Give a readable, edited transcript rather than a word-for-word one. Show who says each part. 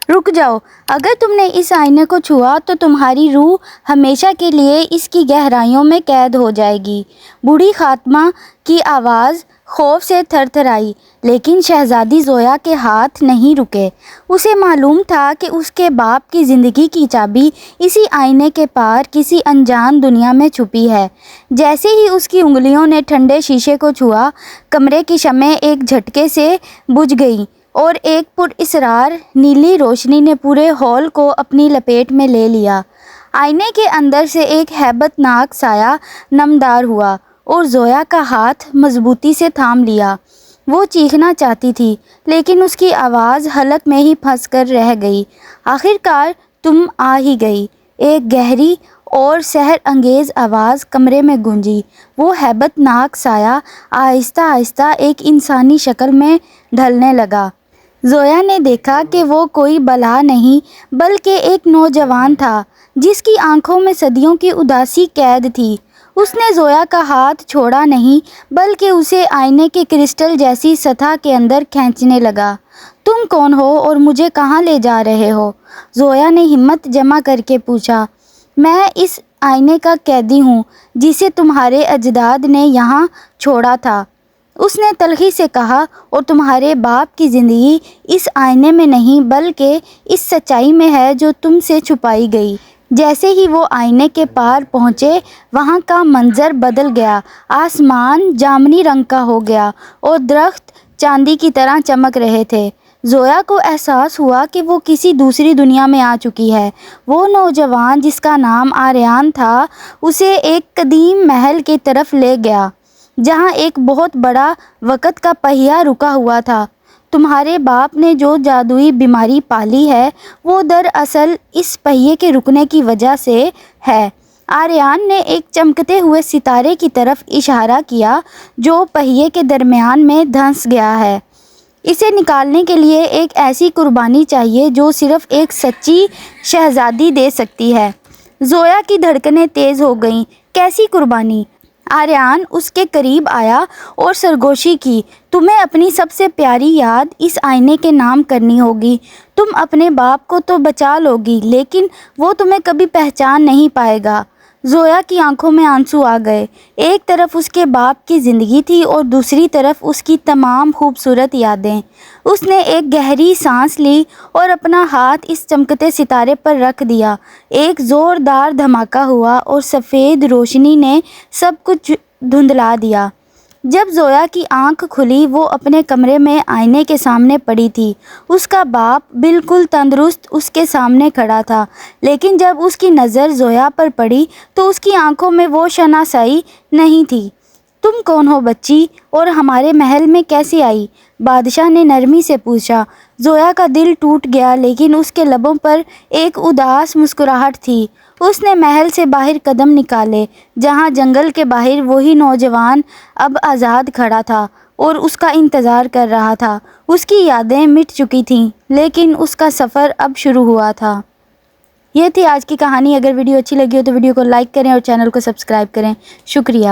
Speaker 1: رک جاؤ، اگر تم نے اس آئینے کو چھوا تو تمہاری روح ہمیشہ کے لیے اس کی گہرائیوں میں قید ہو جائے گی۔ بوڑھی خاتمہ کی آواز خوف سے تھر تھر آئی، لیکن شہزادی زویا کے ہاتھ نہیں رکے۔ اسے معلوم تھا کہ اس کے باپ کی زندگی کی چابی اسی آئینے کے پار کسی انجان دنیا میں چھپی ہے۔ جیسے ہی اس کی انگلیوں نے ٹھنڈے شیشے کو چھوا، کمرے کی شمعیں ایک جھٹکے سے بجھ گئیں اور ایک پراسرار نیلی روشنی نے پورے ہال کو اپنی لپیٹ میں لے لیا۔ آئینے کے اندر سے ایک ہیبت ناک سایہ نمودار ہوا اور زویا کا ہاتھ مضبوطی سے تھام لیا۔ وہ چیخنا چاہتی تھی، لیکن اس کی آواز حلق میں ہی پھنس کر رہ گئی۔ آخر کار تم آ ہی گئی، ایک گہری اور سحر انگیز آواز کمرے میں گونجی۔ وہ ہیبت ناک سایہ آہستہ آہستہ ایک انسانی شکل میں ڈھلنے لگا۔ زویا نے دیکھا کہ وہ کوئی بلہا نہیں بلکہ ایک نوجوان تھا جس کی آنکھوں میں صدیوں کی اداسی قید تھی۔ اس نے زویا کا ہاتھ چھوڑا نہیں بلکہ اسے آئینے کے کرسٹل جیسی سطح کے اندر کھینچنے لگا۔ تم کون ہو اور مجھے کہاں لے جا رہے ہو؟ زویا نے ہمت جمع کر کے پوچھا۔ میں اس آئینے کا قیدی ہوں جسے تمہارے اجداد نے یہاں چھوڑا تھا، اس نے تلخی سے کہا، اور تمہارے باپ کی زندگی اس آئینے میں نہیں بلکہ اس سچائی میں ہے جو تم سے چھپائی گئی۔ جیسے ہی وہ آئینے کے پار پہنچے، وہاں کا منظر بدل گیا۔ آسمان جامنی رنگ کا ہو گیا اور درخت چاندی کی طرح چمک رہے تھے۔ زویا کو احساس ہوا کہ وہ کسی دوسری دنیا میں آ چکی ہے۔ وہ نوجوان جس کا نام آریان تھا اسے ایک قدیم محل کی طرف لے گیا جہاں ایک بہت بڑا وقت کا پہیہ رکا ہوا تھا۔ تمہارے باپ نے جو جادوئی بیماری پالی ہے وہ دراصل اس پہیے کے رکنے کی وجہ سے ہے۔ آریان نے ایک چمکتے ہوئے ستارے کی طرف اشارہ کیا جو پہیے کے درمیان میں دھنس گیا ہے۔ اسے نکالنے کے لیے ایک ایسی قربانی چاہیے جو صرف ایک سچی شہزادی دے سکتی ہے۔ زویا کی دھڑکنیں تیز ہو گئیں۔ کیسی قربانی؟ آریان اس کے قریب آیا اور سرگوشی کی۔ تمہیں اپنی سب سے پیاری یاد اس آئینے کے نام کرنی ہوگی۔ تم اپنے باپ کو تو بچا لوگی لیکن وہ تمہیں کبھی پہچان نہیں پائے گا۔ زویا کی آنکھوں میں آنسو آ گئے۔ ایک طرف اس کے باپ کی زندگی تھی اور دوسری طرف اس کی تمام خوبصورت یادیں۔ اس نے ایک گہری سانس لی اور اپنا ہاتھ اس چمکتے ستارے پر رکھ دیا۔ ایک زوردار دھماکہ ہوا اور سفید روشنی نے سب کچھ دھندلا دیا۔ جب زویا کی آنکھ کھلی وہ اپنے کمرے میں آئینے کے سامنے پڑی تھی۔ اس کا باپ بالکل تندرست اس کے سامنے کھڑا تھا، لیکن جب اس کی نظر زویا پر پڑی تو اس کی آنکھوں میں وہ شناسائی نہیں تھی۔ تم کون ہو بچی اور ہمارے محل میں کیسے آئی؟ بادشاہ نے نرمی سے پوچھا۔ زویا کا دل ٹوٹ گیا لیکن اس کے لبوں پر ایک اداس مسکراہٹ تھی۔ اس نے محل سے باہر قدم نکالے جہاں جنگل کے باہر وہی نوجوان اب آزاد کھڑا تھا اور اس کا انتظار کر رہا تھا۔ اس کی یادیں مٹ چکی تھیں لیکن اس کا سفر اب شروع ہوا تھا۔ یہ تھی آج کی کہانی۔ اگر ویڈیو اچھی لگی ہو تو ویڈیو کو لائک کریں اور چینل کو سبسکرائب کریں۔ شکریہ۔